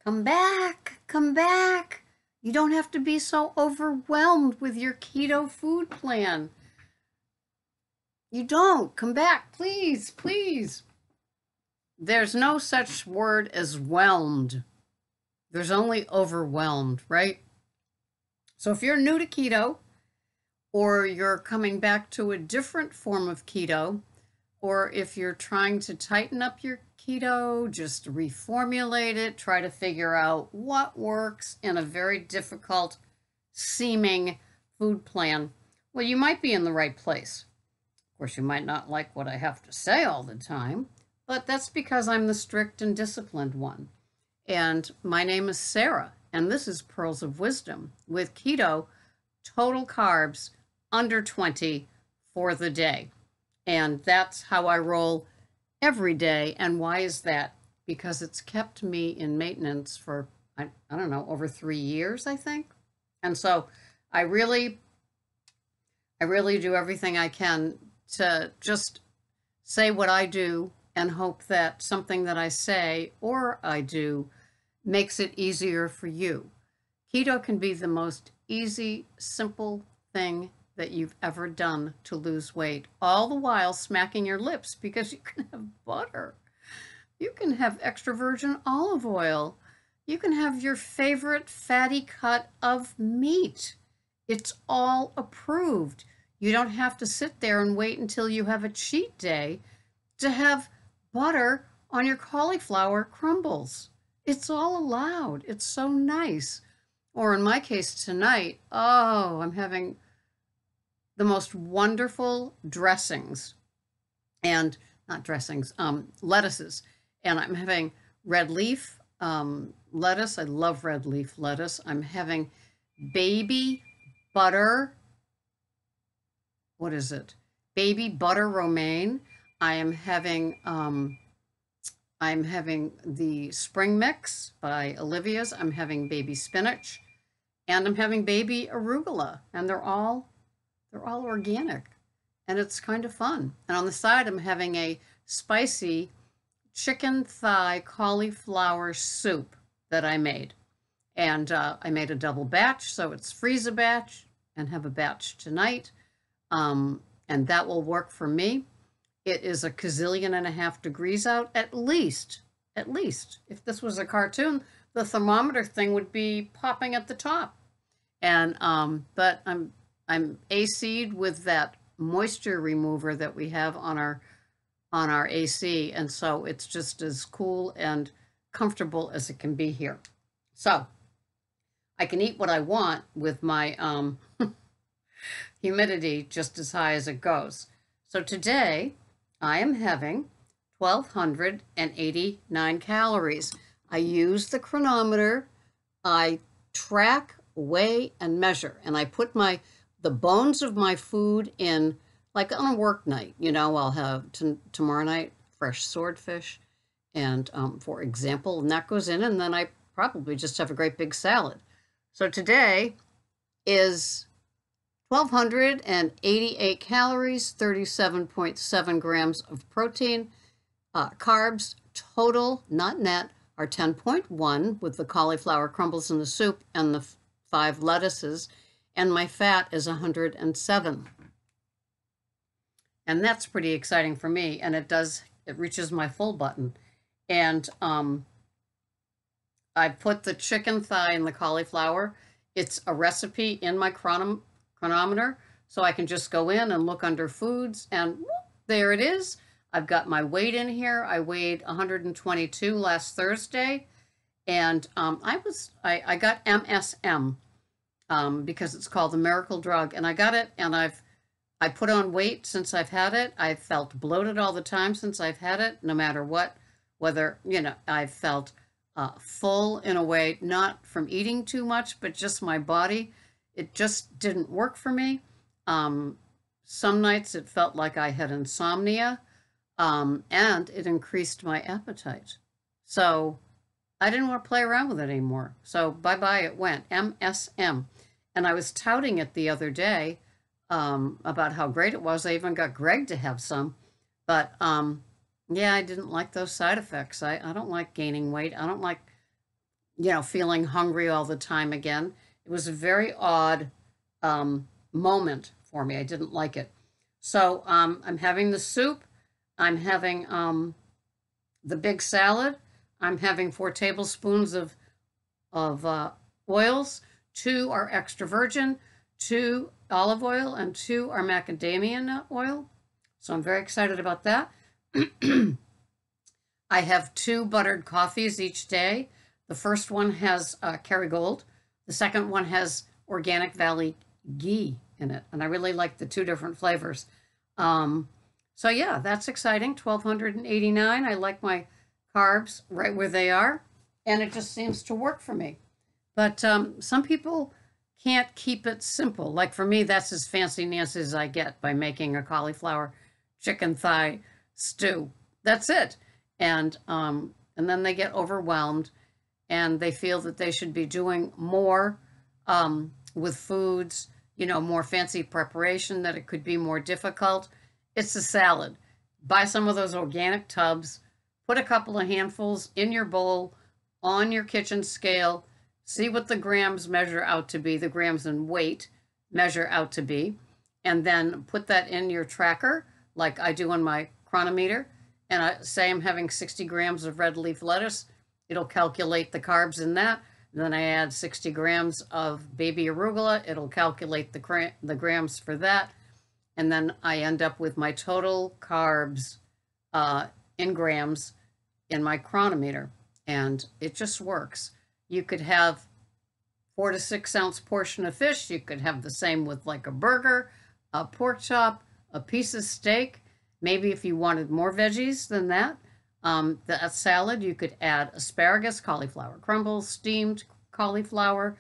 Come back, come back. You don't have to be so overwhelmed with your keto food plan. You don't. Come back, please, please. There's no such word as whelmed. There's only overwhelmed, right? So if you're new to keto, or you're coming back to a different form of keto, or if you're trying to tighten up your keto, just reformulate it, try to figure out what works in a very difficult seeming food plan, well, you might be in the right place. Of course, you might not like what I have to say all the time, but that's because I'm the strict and disciplined one. And my name is Sarah, and this is Pearls of Wisdom with keto, total carbs under 20 for the day. And that's how I roll every day. And why is that? Because it's kept me in maintenance for, I don't know, over 3 years, I think. And so I really do everything I can to just say what I do and hope that something that I say or I do makes it easier for you. Keto can be the most easy, simple thing that you've ever done to lose weight, all the while smacking your lips because you can have butter. You can have extra virgin olive oil. You can have your favorite fatty cut of meat. It's all approved. You don't have to sit there and wait until you have a cheat day to have butter on your cauliflower crumbles. It's all allowed. It's so nice. Or in my case tonight, oh, I'm having the most wonderful dressings and not dressings, lettuces. And I'm having red leaf lettuce. I love red leaf lettuce. I'm having baby butter. What is it? Baby butter romaine. I'm having the spring mix by Olivia's. I'm having baby spinach, and I'm having baby arugula, and they're all organic, and it's kind of fun. And on the side, I'm having a spicy chicken thigh cauliflower soup that I made. And I made a double batch, so it's freeze a batch and have a batch tonight. And that will work for me. It is a gazillion and a half degrees out, at least. If this was a cartoon, the thermometer thing would be popping at the top. And but I'm AC'd with that moisture remover that we have on our AC, and so it's just as cool and comfortable as it can be here. So I can eat what I want with my humidity just as high as it goes. So today I am having 1,289 calories. I use the chronometer. I track, weigh, and measure, and I put the bones of my food in, like on a work night, I'll have tomorrow night fresh swordfish, and for example, and that goes in, and then I probably just have a great big salad. So today is 1,288 calories, 37.7 grams of protein. Carbs total, not net, are 10.1 with the cauliflower crumbles in the soup and the 5 lettuces. And my fat is 107. And that's pretty exciting for me. And it reaches my full button. And I put the chicken thigh and the cauliflower. It's a recipe in my chronometer. So I can just go in and look under foods, and whoop, there it is. I've got my weight in here. I weighed 122 last Thursday. And I got MSM. Because it's called the miracle drug, and I got it, and I put on weight since I've had it. I've felt bloated all the time since I've had it, no matter what, whether, I've felt full in a way, not from eating too much, but just my body. It just didn't work for me. Some nights it felt like I had insomnia, and it increased my appetite. So I didn't want to play around with it anymore. So bye-bye, it went, MSM. And I was touting it the other day about how great it was. I even got Greg to have some. But yeah, I didn't like those side effects. I don't like gaining weight. I don't like feeling hungry all the time again. It was a very odd moment for me. I didn't like it. So I'm having the soup. I'm having the big salad. I'm having 4 tablespoons of oils. 2 are extra virgin, 2 olive oil, and 2 are macadamia nut oil. So I'm very excited about that. I have 2 buttered coffees each day. The first one has Kerrygold. The second one has Organic Valley ghee in it, and I really like the 2 different flavors. So yeah, that's exciting. 1,289. I like my carbs right where they are, and it just seems to work for me. But some people can't keep it simple. Like for me, that's as fancy Nancy as I get by making a cauliflower chicken thigh stew. That's it. And then they get overwhelmed, and they feel that they should be doing more with foods, more fancy preparation, that it could be more difficult. It's a salad. Buy some of those organic tubs, put a couple of handfuls in your bowl on your kitchen scale, see what the grams measure out to be, the grams in weight measure out to be, and then put that in your tracker like I do on my chronometer. And I say I'm having 60 grams of red leaf lettuce. It'll calculate the carbs in that. And then I add 60 grams of baby arugula. It'll calculate the grams for that. And then I end up with my total carbs in grams in my chronometer. And it just works. You could have 4 to 6 ounce portion of fish. You could have the same with like a burger, a pork chop, a piece of steak. Maybe if you wanted more veggies than that, that salad, you could add asparagus, cauliflower crumbles, steamed cauliflower,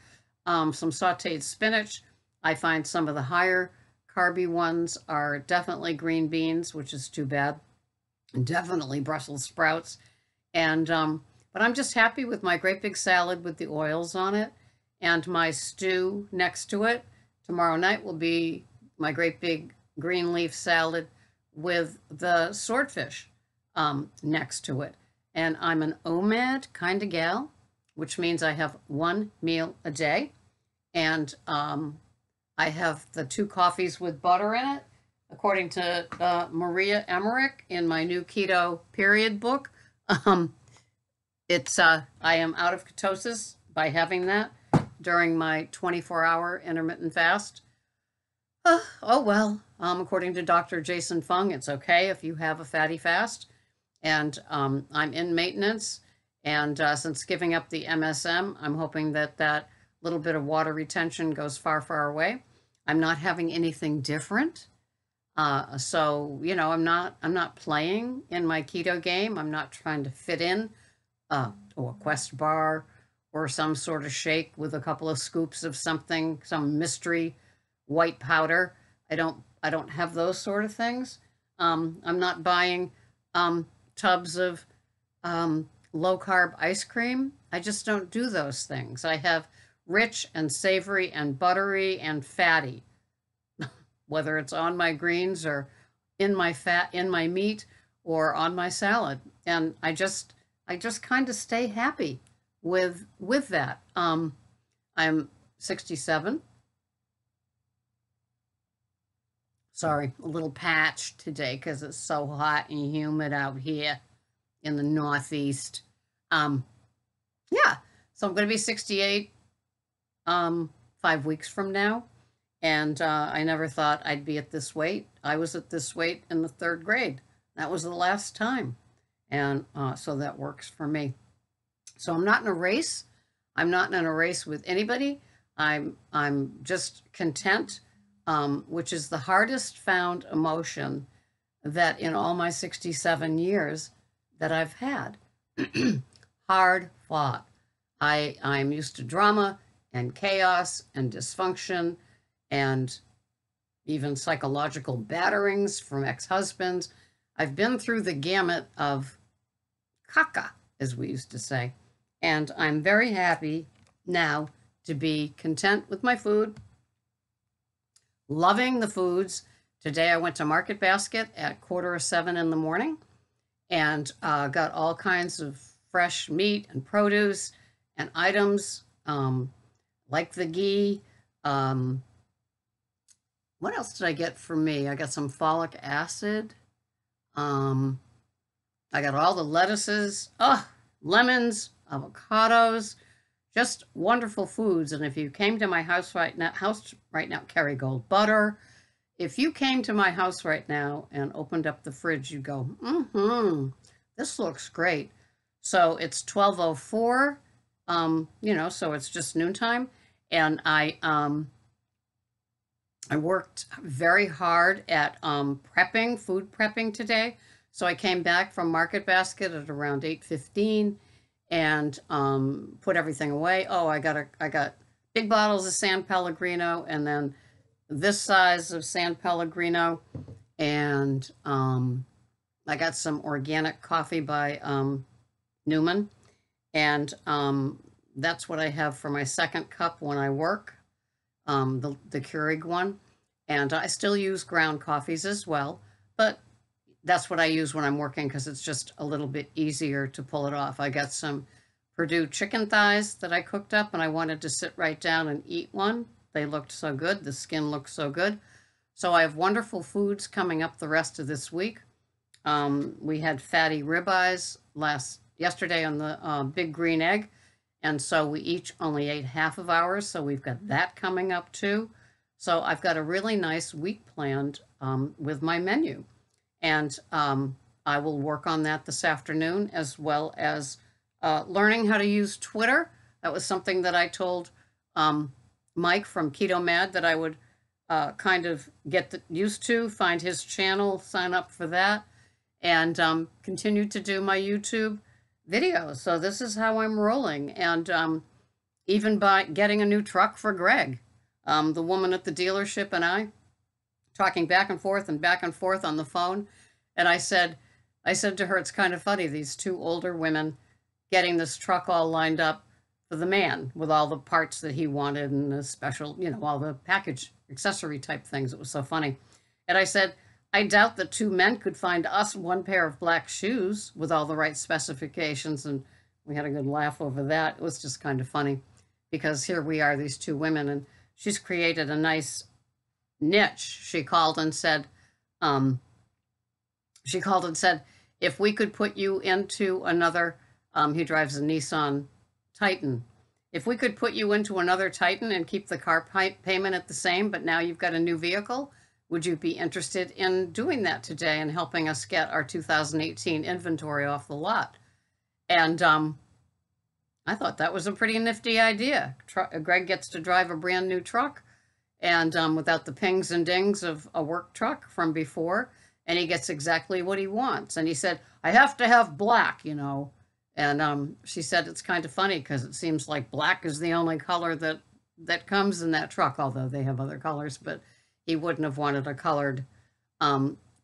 some sauteed spinach. I find some of the higher carby ones are definitely green beans, which is too bad, and definitely Brussels sprouts. And but I'm just happy with my great big salad with the oils on it, and my stew next to it. Tomorrow night will be my great big green leaf salad with the swordfish next to it. And I'm an OMAD kind of gal, which means I have 1 meal a day. And I have the 2 coffees with butter in it, according to Maria Emmerich in my new Keto Period book. I am out of ketosis by having that during my 24-hour intermittent fast. Oh well, according to Dr. Jason Fung, it's okay if you have a fatty fast. And I'm in maintenance. And since giving up the MSM, I'm hoping that that little bit of water retention goes far, far away. I'm not having anything different. So, I'm not playing in my keto game. I'm not trying to fit in a Quest bar or some sort of shake with a couple of scoops of something, some mystery white powder. I don't have those sort of things. I'm not buying tubs of low carb ice cream. I just don't do those things. I have rich and savory and buttery and fatty, whether it's on my greens or in my meat or on my salad. And I just kind of stay happy with that. I'm 67. Sorry, a little patched today because it's so hot and humid out here in the Northeast. Yeah, so I'm going to be 68 5 weeks from now. And I never thought I'd be at this weight. I was at this weight in the 3rd grade. That was the last time. And so that works for me. So I'm not in a race. I'm not in a race with anybody. I'm just content, which is the hardest found emotion that in all my 67 years that I've had. Hard fought. I'm used to drama and chaos and dysfunction and even psychological batterings from ex-husbands. I've been through the gamut of caca, as we used to say. And I'm very happy now to be content with my food, loving the foods. Today I went to Market Basket at 6:45 in the morning and got all kinds of fresh meat and produce and items like the ghee. What else did I get for me? I got some folic acid. I got all the lettuces, lemons, avocados, just wonderful foods. And if you came to my house right now, Kerrygold butter. If you came to my house right now and opened up the fridge, you'd go, this looks great. So it's 12:04, so it's just noontime. And I worked very hard at food prepping today. So I came back from Market Basket at around 8:15 and put everything away. Oh, I got big bottles of San Pellegrino, and then this size of San Pellegrino, and I got some organic coffee by Newman, and that's what I have for my second cup when I work, the Keurig one. And I still use ground coffees as well, but that's what I use when I'm working because it's just a little bit easier to pull it off. I got some Purdue chicken thighs that I cooked up, and I wanted to sit right down and eat one. They looked so good. The skin looked so good. So I have wonderful foods coming up the rest of this week. We had fatty ribeyes yesterday on the Big Green Egg, and so we each only ate half of ours, so we've got that coming up too. So I've got a really nice week planned with my menu, and I will work on that this afternoon, as well as learning how to use Twitter. That was something that I told Mike from Keto Mad that I would kind of get used to, find his channel, sign up for that, and continue to do my YouTube videos. So this is how I'm rolling. And even by getting a new truck for Greg, the woman at the dealership and I talking back and forth on the phone. And I said to her, it's kind of funny, these two older women getting this truck all lined up for the man with all the parts that he wanted and the special, all the package accessory type things. It was so funny. And I said, I doubt that two men could find us one pair of black shoes with all the right specifications. And we had a good laugh over that. It was just kind of funny because here we are, these two women, and she's created a nice niche. She called and said, if we could put you into another, he drives a Nissan Titan. If we could put you into another Titan and keep the car payment at the same, but now you've got a new vehicle, would you be interested in doing that today and helping us get our 2018 inventory off the lot? And I thought that was a pretty nifty idea. Greg gets to drive a brand new truck, and without the pings and dings of a work truck from before, and he gets exactly what he wants. And he said, I have to have black, And she said it's kind of funny because it seems like black is the only color that comes in that truck, although they have other colors, but he wouldn't have wanted a colored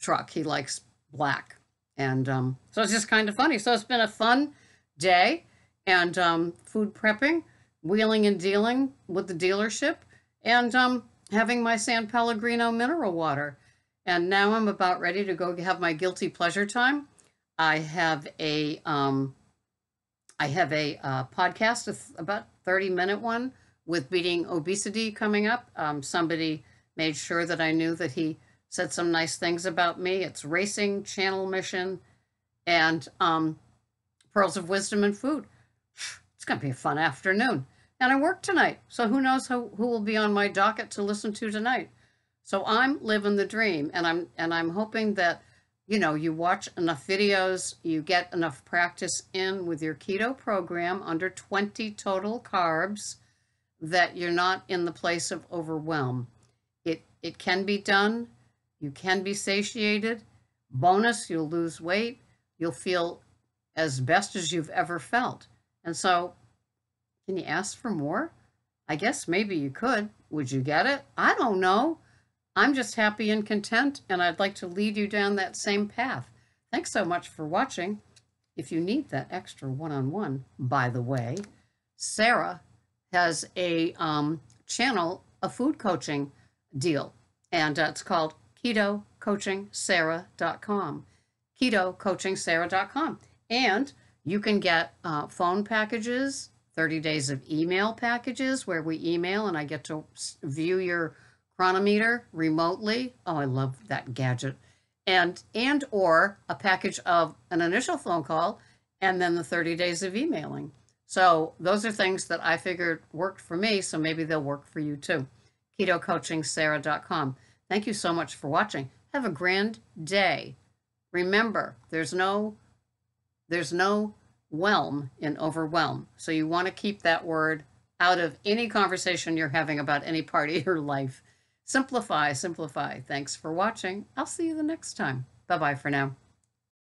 truck. He likes black. And so it's just kind of funny. So it's been a fun day, and food prepping, wheeling and dealing with the dealership, and having my San Pellegrino mineral water. And now I'm about ready to go have my guilty pleasure time. I have a podcast, about 30-minute one, with beating obesity coming up. Somebody made sure that I knew that he said some nice things about me. It's racing, channel mission, and pearls of wisdom and food. It's going to be a fun afternoon. And I work tonight, so who knows who will be on my docket to listen to tonight. So I'm living the dream, and I'm hoping that you watch enough videos, you get enough practice in with your keto program under 20 total carbs, that you're not in the place of overwhelm. It can be done. You can be satiated. Bonus, you'll lose weight. You'll feel as best as you've ever felt. And so, can you ask for more? I guess maybe you could. Would you get it? I don't know. I'm just happy and content, and I'd like to lead you down that same path. Thanks so much for watching. If you need that extra one-on-one, by the way, Sarah has a channel, a food coaching deal, and it's called KetoCoachingSarah.com. KetoCoachingSarah.com. And you can get phone packages 30 days of email packages where we email and I get to view your chronometer remotely. Oh, I love that gadget. And or a package of an initial phone call and then the 30 days of emailing. So those are things that I figured worked for me, so maybe they'll work for you too. KetoCoachingSarah.com. Thank you so much for watching. Have a grand day. Remember, there's no whelm in overwhelm. So you want to keep that word out of any conversation you're having about any part of your life. Simplify, simplify. Thanks for watching. I'll see you the next time. Bye-bye for now.